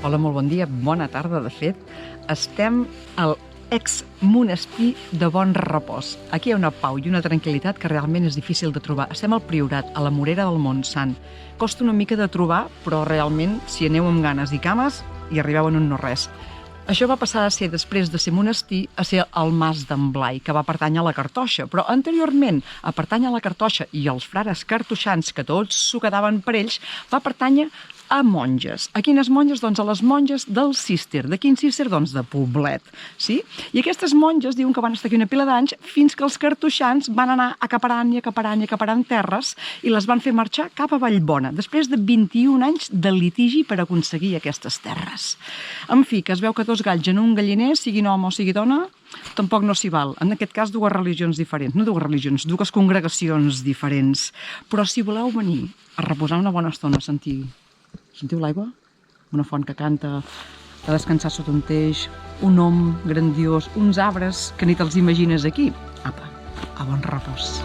Hola, molt bon dia, bona tarda, de fet. Estem al ex-monestir de Bon Repòs. Aquí hi ha una pau i una tranquil·litat que realment és difícil de trobar. Estem al Priorat, a la Morera del Montsant. Costa una mica de trobar, però realment, si aneu amb ganes i cames, hi arribeu en un no res. Això va passar a ser, després de ser monestir, a ser el Mas d'en Blai, que va pertànyer a la Cartoixa. Però anteriorment a pertànyer a la Cartoixa i als frares cartoixans, que tots s'ho quedaven per ells, va pertànyer a monges. A quines monges? Doncs a les monges del Císter. De quin Císter? Doncs de Poblet. Sí? I aquestes monges diuen que van estar aquí una pila d'anys fins que els cartoixans van anar acaparant i acaparant i acaparant terres i les van fer marxar cap a Vallbona, després de 21 anys de litigi per aconseguir aquestes terres. En fi, que es veu que dos galls en un galliner, siguin home o sigui dona, tampoc no s'hi val. En aquest cas, dues religions diferents. No dues religions, dues congregacions diferents. Però si voleu venir a reposar una bona estona, sentiu l'aigua? Una font que canta, a descansar sota un teix, un om grandiós, uns arbres que ni te'ls imagines aquí. Apa, a Bon Repòs.